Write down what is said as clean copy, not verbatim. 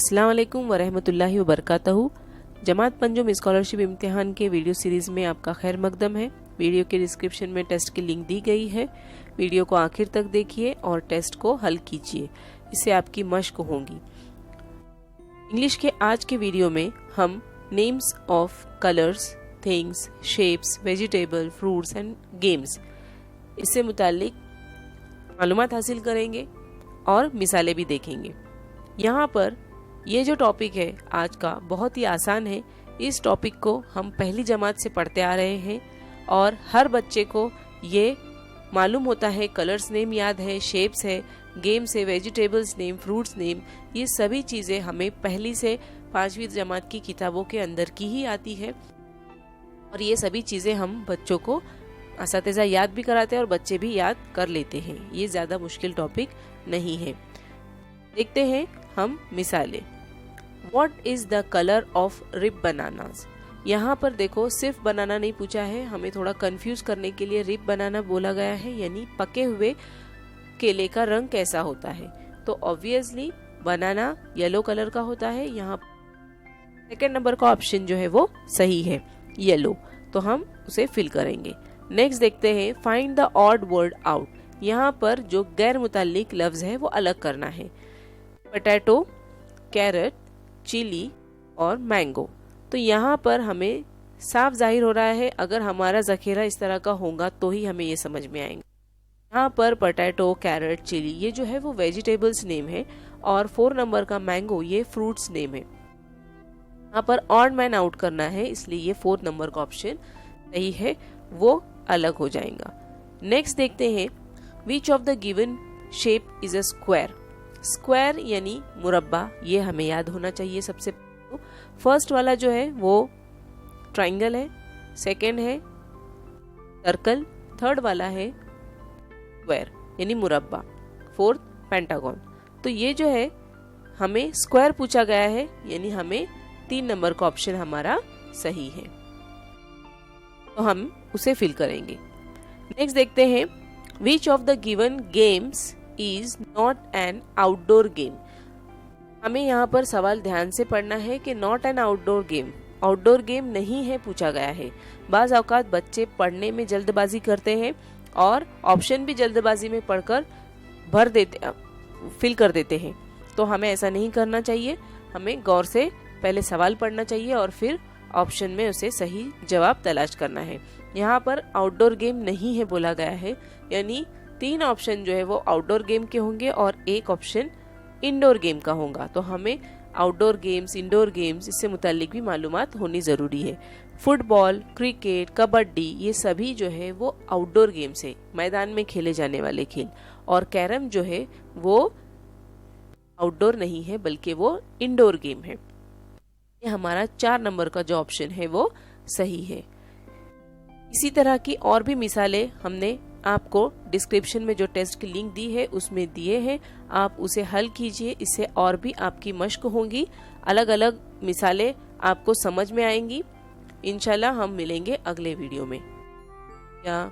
अस्सलाम वालेकुम वरहमतुल्लाहि वबरकातहू। जमात पंजुम स्कॉलरशिप इम्तिहान के वीडियो सीरीज़ में आपका खैर मकदम है। वीडियो के डिस्क्रिप्शन में टेस्ट की लिंक दी गई है। वीडियो को आखिर तक देखिए और टेस्ट को हल कीजिए, इससे आपकी मश्क होगी। इंग्लिश के आज के वीडियो में हम names of colours, things, shapes, vegetable, fruits and games इससे मुताल्लिक मालूमात हासिल करेंगे और मिसालें भी देखेंगे। यहाँ पर ये जो टॉपिक है आज का बहुत ही आसान है। इस टॉपिक को हम पहली जमात से पढ़ते आ रहे हैं और हर बच्चे को ये मालूम होता है। कलर्स नेम याद है, शेप्स है, गेम्स है, वेजिटेबल्स नेम, फ्रूट्स नेम, ये सभी चीज़ें हमें पहली से 5वीं जमात की किताबों के अंदर की ही आती है और ये सभी चीज़ें हम बच्चों को असातिज़ा याद भी कराते हैं और बच्चे भी याद कर लेते हैं। ये ज़्यादा मुश्किल टॉपिक नहीं है। देखते हैं हम मिसालें। What is the color of ripe bananas? यहाँ पर देखो सिर्फ बनाना नहीं पूछा है, हमें थोड़ा कंफ्यूज करने के लिए रिप बनाना बोला गया है, यानी पके हुए केले का रंग कैसा होता है। तो ऑब्वियसली बनाना येलो कलर का होता है। यहाँ सेकेंड नंबर का ऑप्शन जो है वो सही है, येलो, तो हम उसे फिल करेंगे। नेक्स्ट देखते हैं find the odd word out. यहाँ पर जो गैर मुताल्लिक लफ्ज है वो अलग करना है। पोटैटो, कैरेट, चिली और मैंगो। तो यहाँ पर हमें साफ जाहिर हो रहा है, अगर हमारा जखीरा इस तरह का होगा तो ही हमें ये समझ में आएंगे। यहाँ पर पोटैटो, कैरेट, चिली ये जो है वो वेजिटेबल्स नेम है और 4 नंबर का मैंगो ये फ्रूट्स नेम है। यहाँ पर ऑड मैन आउट करना है, इसलिए ये 4 नंबर का ऑप्शन सही है, वो अलग हो जाएगा। नेक्स्ट देखते हैं which of the given shape is a square. Square यानी मुरब्बा, ये हमें याद होना चाहिए। सबसे फर्स्ट वाला जो है वो ट्रायंगल है, सेकंड है सर्कल, थर्ड वाला है स्क्वायर यानी मुरब्बा, फोर्थ पेंटागन। तो ये जो है हमें स्क्वायर पूछा गया है, यानी हमें 3 नंबर का ऑप्शन हमारा सही है, तो हम उसे फिल करेंगे। नेक्स्ट देखते हैं which of the given games is not an outdoor game. हमें यहाँ पर सवाल ध्यान से पढ़ना है कि not an outdoor game, outdoor game नहीं है पूछा गया है। बाज औकात बच्चे पढ़ने में जल्दबाजी करते हैं और ऑप्शन भी जल्दबाजी में पढ़कर फिल कर देते हैं, तो हमें ऐसा नहीं करना चाहिए। हमें गौर से पहले सवाल पढ़ना चाहिए और फिर ऑप्शन में उसे सही जवाब तलाश करना है। यहाँ पर आउटडोर गेम नहीं है बोला गया है, यानी 3 ऑप्शन जो है वो आउटडोर गेम के होंगे और 1 ऑप्शन इंडोर गेम का होगा। तो हमें आउटडोर गेम्स, इंडोर गेम्स इससे मुताल्लिक भी मालूमात होनी ज़रूरी है। फुटबॉल, क्रिकेट, कबड्डी ये सभी जो है वो आउटडोर गेम्स है, मैदान में खेले जाने वाले खेल। और कैरम जो है वो आउटडोर नहीं है बल्कि वो इंडोर गेम है। ये हमारा 4 नंबर का जो ऑप्शन है वो सही है। इसी तरह की और भी मिसालें हमने आपको डिस्क्रिप्शन में जो टेस्ट की लिंक दी है उसमें दिए हैं, आप उसे हल कीजिए, इससे और भी आपकी मश्क होंगी। अलग अलग मिसालें आपको समझ में आएंगी। इंशाल्लाह हम मिलेंगे अगले वीडियो में। या